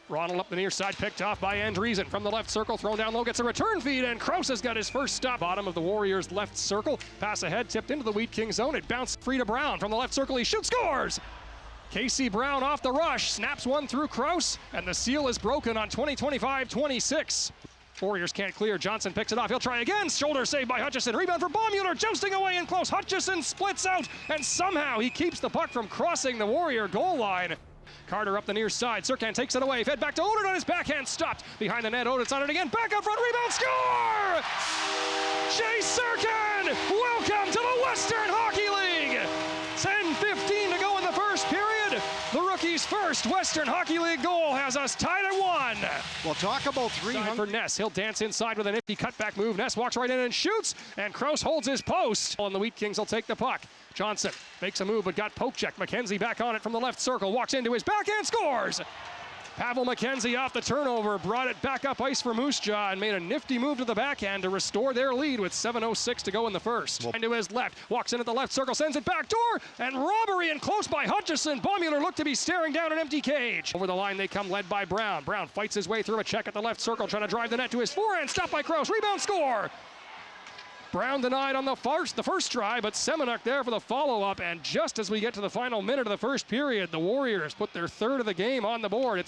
Ronald up the near side, picked off by Andreessen. From the left circle, thrown down low, gets a return feed, and Krause has got his first stop. Bottom of the Warriors' left circle. Pass ahead, tipped into the Wheat King zone. It bounced free to Brown. From the left circle, he shoots, scores! Casey Brown off the rush, snaps one through Krause, and the seal is broken on 20-25-26. Warriors can't clear. Johnson picks it off. He'll try again. Shoulder save by Hutchison. Rebound for Baummuller. Jousting away in close. Hutchison splits out, and somehow he keeps the puck from crossing the Warrior goal line. Carter up the near side. Serkan takes it away. Fed back to Odin on his backhand. Stopped behind the net. Odin's on it again. Back up front. Rebound. Score! Jay Serkan! Welcome to the Western Hockey League! 10:15 to go in the first period. The rookie's first Western Hockey League goal has us tied at 1. Well, talk about For Ness. He'll dance inside with a nifty cutback move. Ness walks right in and shoots, and Krause holds his post. And the Wheat Kings will take the puck. Johnson makes a move, but got poke check. McKenzie back on it from the left circle. Walks into his backhand, scores! Pavel McKenzie off the turnover, brought it back up ice for Moose Jaw and made a nifty move to the backhand to restore their lead with 7:06 to go in the first. And to his left, walks into the left circle, sends it back door, and robbery in close by Hutchison. Baummuller looked to be staring down an empty cage. Over the line they come, led by Brown. Brown fights his way through a check at the left circle, trying to drive the net to his forehand, stopped by Krause, rebound, score! Brown denied on the first try, but Semenuk there for the follow-up, and just as we get to the final minute of the first period, the Warriors put their third of the game on the board.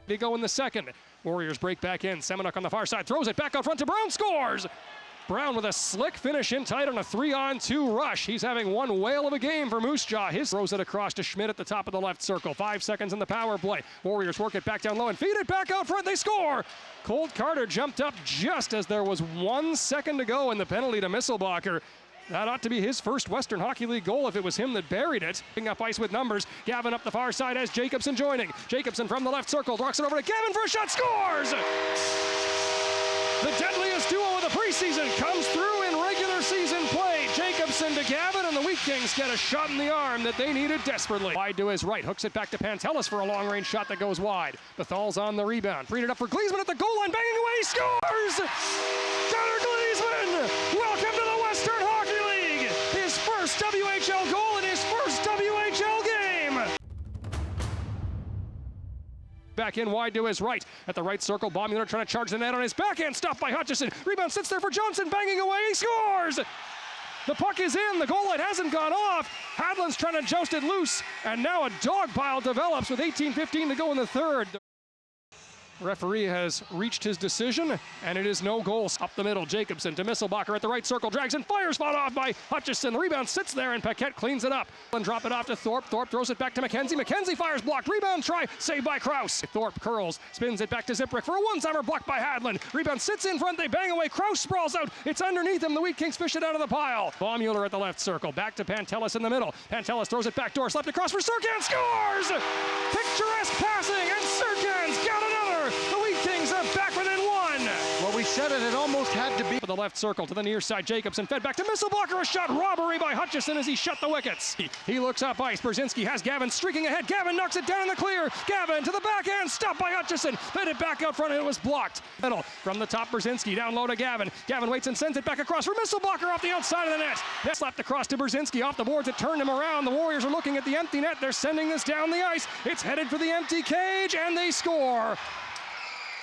They go in the second. Warriors break back in. Semenuk on the far side, throws it back out front to Brown, scores! Brown with a slick finish in tight on a 3-on-2 rush. He's having one whale of a game for Moose Jaw. His throws it across to Schmidt at the top of the left circle. 5 seconds in the power play. Warriors work it back down low and feed it back out front. They score! Colt Carter jumped up just as there was 1 second to go in the penalty to Misselbacher. That ought to be his first Western Hockey League goal if it was him that buried it. Picking up ice with numbers. Gavin up the far side as Jacobson joining. Jacobson from the left circle, rocks it over to Gavin for a shot, scores! The deadliest duo of the preseason comes through in regular season play. Jacobson to Gavin, and the Wheat Kings get a shot in the arm that they needed desperately. Wide to his right, hooks it back to Pantelis for a long-range shot that goes wide. Bethal's on the rebound. Freed it up for Gleesman at the goal line, banging away, scores! Connor Gleesman, welcome to the Western Hockey League! His first WHL goal in his first WHL game! Back in wide to his right. At the right circle, Baummuller trying to charge the net on his backhand. Stopped by Hutchison. Rebound sits there for Johnson, banging away. He scores! The puck is in. The goal line hasn't gone off. Hadlin's trying to joust it loose. And now a dog pile develops with 18:15 to go in the third. The referee has reached his decision, and it is no goals. Up the middle, Jacobson to Misselbacher at the right circle, drags and fires, fought off by Hutchison. The rebound sits there, and Paquette cleans it up. And drop it off to Thorpe. Thorpe throws it back to McKenzie. McKenzie fires, blocked. Rebound try, saved by Krause. Thorpe curls, spins it back to Ziprick for a one-timer, blocked by Hadlin. Rebound sits in front, they bang away. Krause sprawls out. It's underneath him. The Wheat Kings fish it out of the pile. Baummuller at the left circle, back to Pantelis in the middle. Pantelis throws it back door, slapped across for Serkan, scores! Picturesque passing, and Serkan's got another. The Wheat Kings are back within 1. Well, we said it almost had to be. For the left circle to the near side, Jacobson fed back to Misselbacher, a shot, robbery by Hutchison as he shut the wickets. He looks up ice, Brzezinski has Gavin streaking ahead, Gavin knocks it down in the clear, Gavin to the backhand, stopped by Hutchison, fed it back out front and it was blocked. Middle, from the top, Brzezinski, down low to Gavin. Gavin waits and sends it back across for Misselbacher off the outside of the net. That slapped across to Brzezinski, off the boards, it turned him around. The Warriors are looking at the empty net, they're sending this down the ice. It's headed for the empty cage and they score.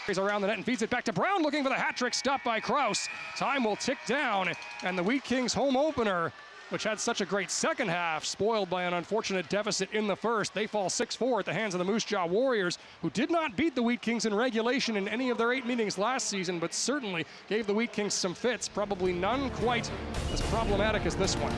He's around the net and feeds it back to Brown, looking for the hat trick, stopped by Krause. Time will tick down, and the Wheat Kings home opener, which had such a great second half, spoiled by an unfortunate deficit in the first. They fall 6-4 at the hands of the Moose Jaw Warriors, who did not beat the Wheat Kings in regulation in any of their 8 meetings last season, but certainly gave the Wheat Kings some fits, probably none quite as problematic as this one.